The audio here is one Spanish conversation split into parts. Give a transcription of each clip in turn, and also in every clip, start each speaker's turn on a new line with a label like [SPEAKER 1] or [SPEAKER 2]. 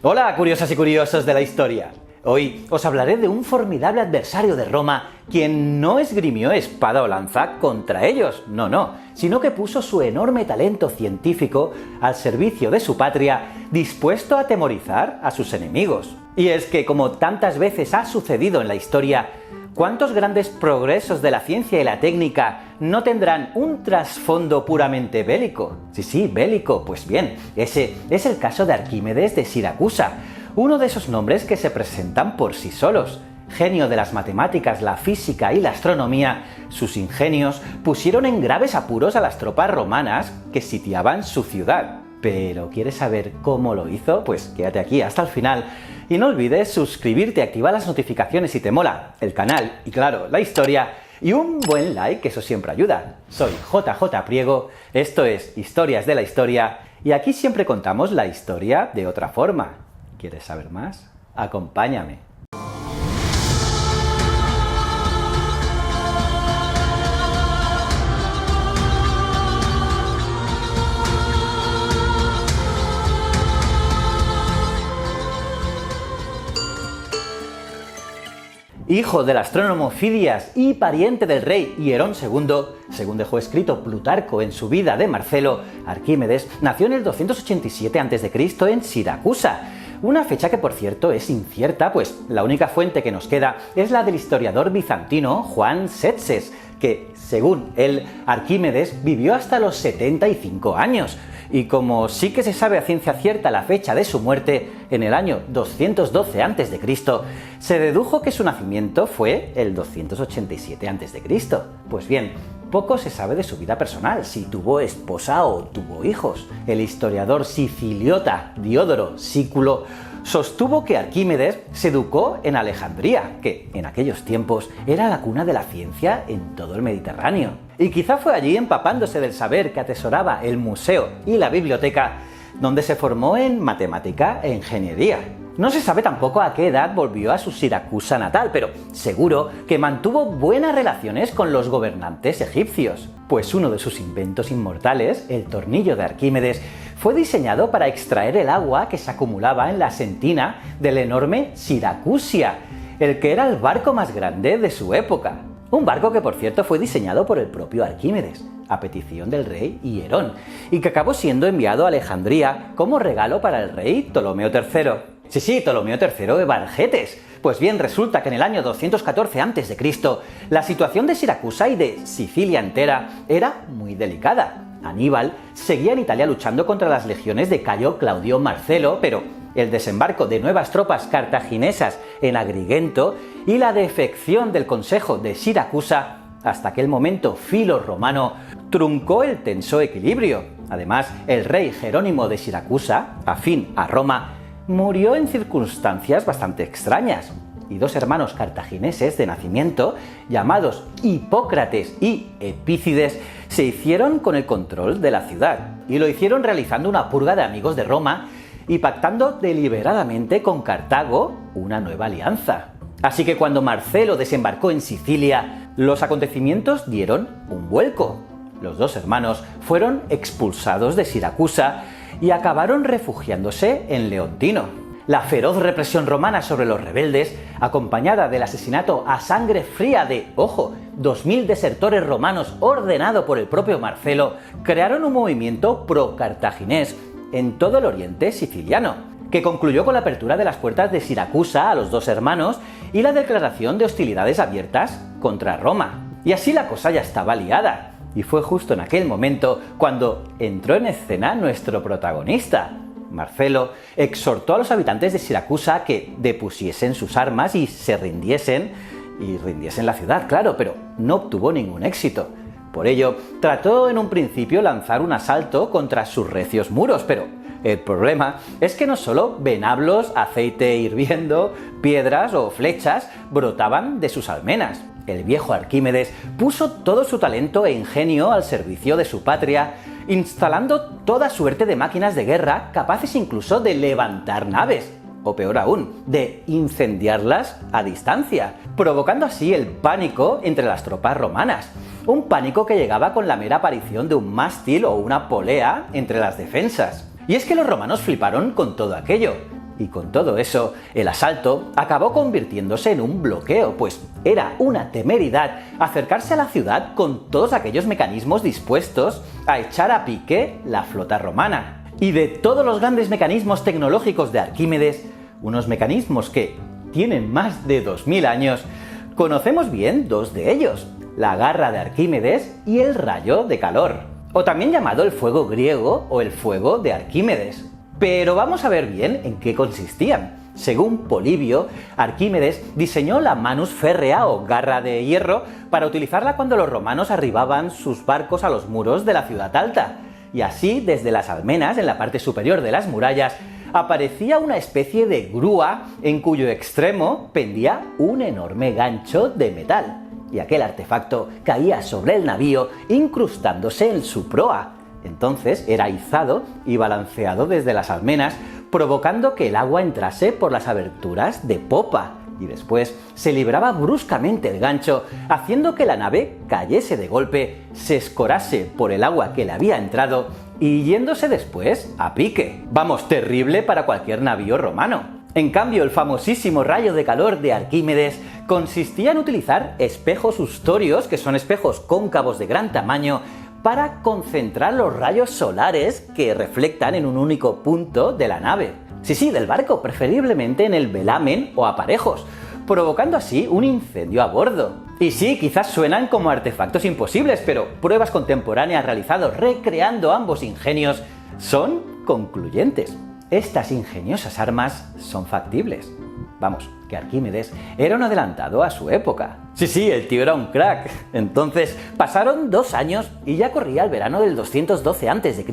[SPEAKER 1] Hola, curiosas y curiosos de la historia. Hoy os hablaré de un formidable adversario de Roma, quien no esgrimió espada o lanza contra ellos, no, sino que puso su enorme talento científico al servicio de su patria, dispuesto a atemorizar a sus enemigos. Y es que, como tantas veces ha sucedido en la historia, ¿cuántos grandes progresos de la ciencia y la técnica no tendrán un trasfondo puramente bélico? Sí, bélico. Pues bien, ese es el caso de Arquímedes de Siracusa, uno de esos nombres que se presentan por sí solos. Genio de las matemáticas, la física y la astronomía, sus ingenios pusieron en graves apuros a las tropas romanas que sitiaban su ciudad. Pero ¿quieres saber cómo lo hizo? Pues quédate aquí hasta el final. Y no olvides suscribirte, activar las notificaciones si te mola el canal y, claro, la historia, y un buen like, que eso siempre ayuda. Soy JJ Priego, esto es Historias de la Historia, y aquí siempre contamos la historia de otra forma. ¿Quieres saber más? Acompáñame. Hijo del astrónomo Fidias y pariente del rey Hierón II, según dejó escrito Plutarco en su vida de Marcelo, Arquímedes nació en el 287 a.C. en Siracusa, una fecha que por cierto es incierta, pues la única fuente que nos queda es la del historiador bizantino Juan Setses, que según él, Arquímedes vivió hasta los 75 años. Y como sí que se sabe a ciencia cierta la fecha de su muerte, en el año 212 a.C., se dedujo que su nacimiento fue el 287 a.C. Pues bien, poco se sabe de su vida personal, si tuvo esposa o tuvo hijos. El historiador siciliota Diodoro Sículo sostuvo que Arquímedes se educó en Alejandría, que en aquellos tiempos era la cuna de la ciencia en todo el Mediterráneo. Y quizá fue allí, empapándose del saber que atesoraba el museo y la biblioteca, donde se formó en matemática e ingeniería. No se sabe tampoco a qué edad volvió a su Siracusa natal, pero seguro que mantuvo buenas relaciones con los gobernantes egipcios, pues uno de sus inventos inmortales, el tornillo de Arquímedes, fue diseñado para extraer el agua que se acumulaba en la sentina del enorme Siracusia, el que era el barco más grande de su época. Un barco que, por cierto, fue diseñado por el propio Arquímedes, a petición del rey Hierón, y que acabó siendo enviado a Alejandría como regalo para el rey Ptolomeo III. Sí, Ptolomeo III de Bargetes. Pues bien, resulta que en el año 214 a.C. la situación de Siracusa y de Sicilia entera era muy delicada. Aníbal seguía en Italia luchando contra las legiones de Cayo Claudio Marcelo, pero el desembarco de nuevas tropas cartaginesas en Agrigento y la defección del Consejo de Siracusa, hasta aquel momento filo-romano, truncó el tenso equilibrio. Además, el rey Jerónimo de Siracusa, afín a Roma, murió en circunstancias bastante extrañas, y dos hermanos cartagineses de nacimiento, llamados Hipócrates y Epícides, se hicieron con el control de la ciudad, y lo hicieron realizando una purga de amigos de Roma y pactando deliberadamente con Cartago una nueva alianza. Así que cuando Marcelo desembarcó en Sicilia, los acontecimientos dieron un vuelco. Los dos hermanos fueron expulsados de Siracusa y acabaron refugiándose en Leontino. La feroz represión romana sobre los rebeldes, acompañada del asesinato a sangre fría de, 2000 desertores romanos ordenado por el propio Marcelo, crearon un movimiento pro-cartaginés en todo el oriente siciliano, que concluyó con la apertura de las puertas de Siracusa a los dos hermanos y la declaración de hostilidades abiertas contra Roma. Y así la cosa ya estaba liada, y fue justo en aquel momento cuando entró en escena nuestro protagonista. Marcelo exhortó a los habitantes de Siracusa a que depusiesen sus armas y se rindiesen la ciudad, claro, pero no obtuvo ningún éxito. Por ello, trató en un principio lanzar un asalto contra sus recios muros, pero el problema es que no solo venablos, aceite hirviendo, piedras o flechas brotaban de sus almenas. El viejo Arquímedes puso todo su talento e ingenio al servicio de su patria, instalando toda suerte de máquinas de guerra capaces incluso de levantar naves, o peor aún, de incendiarlas a distancia, provocando así el pánico entre las tropas romanas. Un pánico que llegaba con la mera aparición de un mástil o una polea entre las defensas. Y es que los romanos fliparon con todo aquello. Y con todo eso, el asalto acabó convirtiéndose en un bloqueo, pues era una temeridad acercarse a la ciudad con todos aquellos mecanismos dispuestos a echar a pique la flota romana. Y de todos los grandes mecanismos tecnológicos de Arquímedes, unos mecanismos que tienen más de 2000 años, conocemos bien dos de ellos: la garra de Arquímedes y el rayo de calor, o también llamado el fuego griego o el fuego de Arquímedes. Pero vamos a ver bien en qué consistían. Según Polibio, Arquímedes diseñó la manus férrea o garra de hierro para utilizarla cuando los romanos arribaban sus barcos a los muros de la ciudad alta. Y así, desde las almenas, en la parte superior de las murallas, aparecía una especie de grúa en cuyo extremo pendía un enorme gancho de metal. Y aquel artefacto caía sobre el navío incrustándose en su proa. Entonces era izado y balanceado desde las almenas, provocando que el agua entrase por las aberturas de popa, y después se libraba bruscamente el gancho, haciendo que la nave cayese de golpe, se escorase por el agua que le había entrado y yéndose después a pique. Vamos, terrible para cualquier navío romano. En cambio, el famosísimo rayo de calor de Arquímedes consistía en utilizar espejos ustorios, que son espejos cóncavos de gran tamaño, para concentrar los rayos solares que reflectan en un único punto de la nave. Sí, del barco, preferiblemente en el velamen o aparejos, provocando así un incendio a bordo. Y sí, quizás suenan como artefactos imposibles, pero pruebas contemporáneas realizadas recreando ambos ingenios son concluyentes. Estas ingeniosas armas son factibles. Vamos, que Arquímedes era un adelantado a su época. Sí, el tío era un crack. Entonces, pasaron 2 años y ya corría el verano del 212 a.C.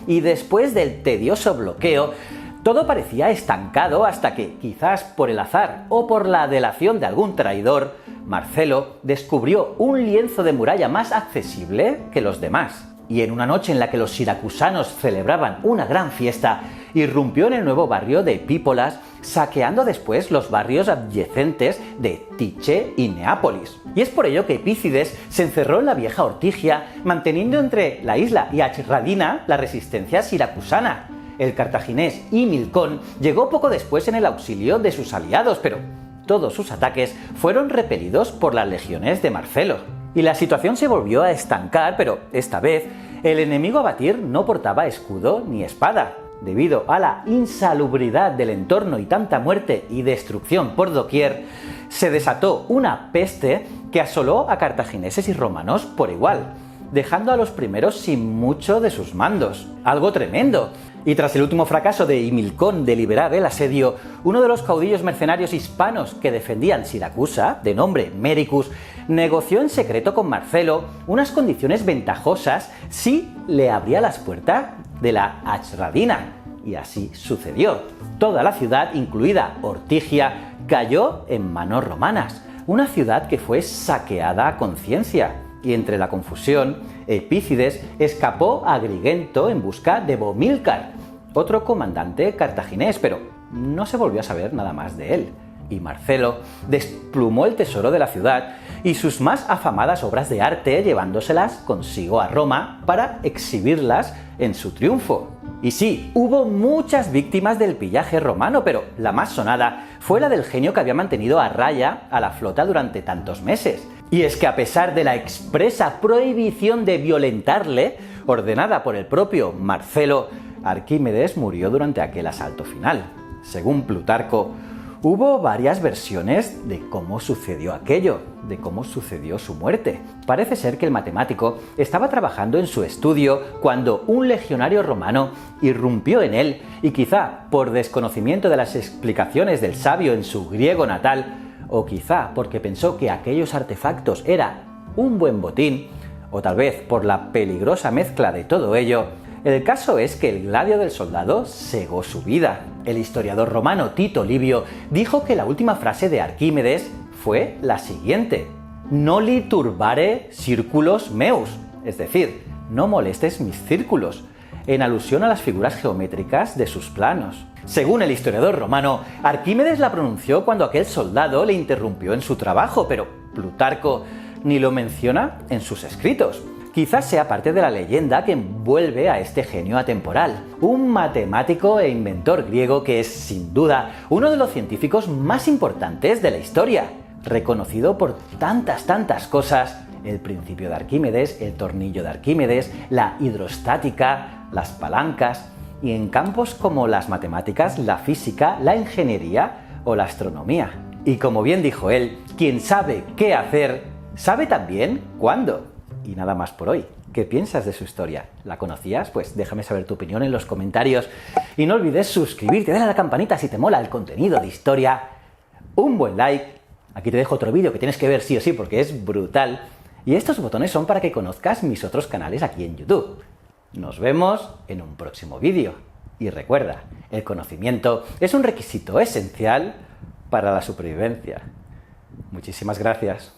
[SPEAKER 1] y después del tedioso bloqueo, todo parecía estancado hasta que, quizás por el azar o por la delación de algún traidor, Marcelo descubrió un lienzo de muralla más accesible que los demás. Y en una noche en la que los siracusanos celebraban una gran fiesta, irrumpió en el nuevo barrio de Epípolas, saqueando después los barrios adyacentes de Tiche y Neápolis. Y es por ello que Epícides se encerró en la vieja Ortigia, manteniendo entre la isla y Achradina la resistencia siracusana. El cartaginés Himilcón llegó poco después en el auxilio de sus aliados, pero todos sus ataques fueron repelidos por las legiones de Marcelo. Y la situación se volvió a estancar, pero esta vez el enemigo a batir no portaba escudo ni espada. Debido a la insalubridad del entorno y tanta muerte y destrucción por doquier, se desató una peste que asoló a cartagineses y romanos por igual, dejando a los primeros sin mucho de sus mandos. Algo tremendo. Y tras el último fracaso de Himilcón de liberar el asedio, uno de los caudillos mercenarios hispanos que defendían Siracusa, de nombre Méricus, negoció en secreto con Marcelo unas condiciones ventajosas si le abría las puertas de la Achradina. Y así sucedió. Toda la ciudad, incluida Ortigia, cayó en manos romanas, una ciudad que fue saqueada a conciencia. Y entre la confusión, Epícides escapó a Agrigento en busca de Bomílcar, otro comandante cartaginés, pero no se volvió a saber nada más de él. Y Marcelo desplumó el tesoro de la ciudad y sus más afamadas obras de arte, llevándoselas consigo a Roma para exhibirlas en su triunfo. Y sí, hubo muchas víctimas del pillaje romano, pero la más sonada fue la del genio que había mantenido a raya a la flota durante tantos meses. Y es que a pesar de la expresa prohibición de violentarle, ordenada por el propio Marcelo, Arquímedes murió durante aquel asalto final. Según Plutarco, hubo varias versiones de cómo sucedió aquello, de cómo sucedió su muerte. Parece ser que el matemático estaba trabajando en su estudio cuando un legionario romano irrumpió en él y quizá por desconocimiento de las explicaciones del sabio en su griego natal, o quizá porque pensó que aquellos artefactos eran un buen botín, o tal vez por la peligrosa mezcla de todo ello, el caso es que el gladio del soldado cegó su vida. El historiador romano Tito Livio dijo que la última frase de Arquímedes fue la siguiente: «No li turbare circulos meus», es decir, no molestes mis círculos, en alusión a las figuras geométricas de sus planos. Según el historiador romano, Arquímedes la pronunció cuando aquel soldado le interrumpió en su trabajo, pero Plutarco ni lo menciona en sus escritos. Quizás sea parte de la leyenda que envuelve a este genio atemporal, un matemático e inventor griego que es, sin duda, uno de los científicos más importantes de la historia, reconocido por tantas cosas: el principio de Arquímedes, el tornillo de Arquímedes, la hidrostática, las palancas, y en campos como las matemáticas, la física, la ingeniería o la astronomía. Y como bien dijo él, quien sabe qué hacer, sabe también cuándo. Y nada más por hoy. ¿Qué piensas de su historia? ¿La conocías? Pues déjame saber tu opinión en los comentarios. Y no olvides suscribirte, dale a la campanita si te mola el contenido de historia, un buen like. Aquí te dejo otro vídeo que tienes que ver sí o sí porque es brutal. Y estos botones son para que conozcas mis otros canales aquí en YouTube. Nos vemos en un próximo vídeo. Y recuerda, el conocimiento es un requisito esencial para la supervivencia. Muchísimas gracias.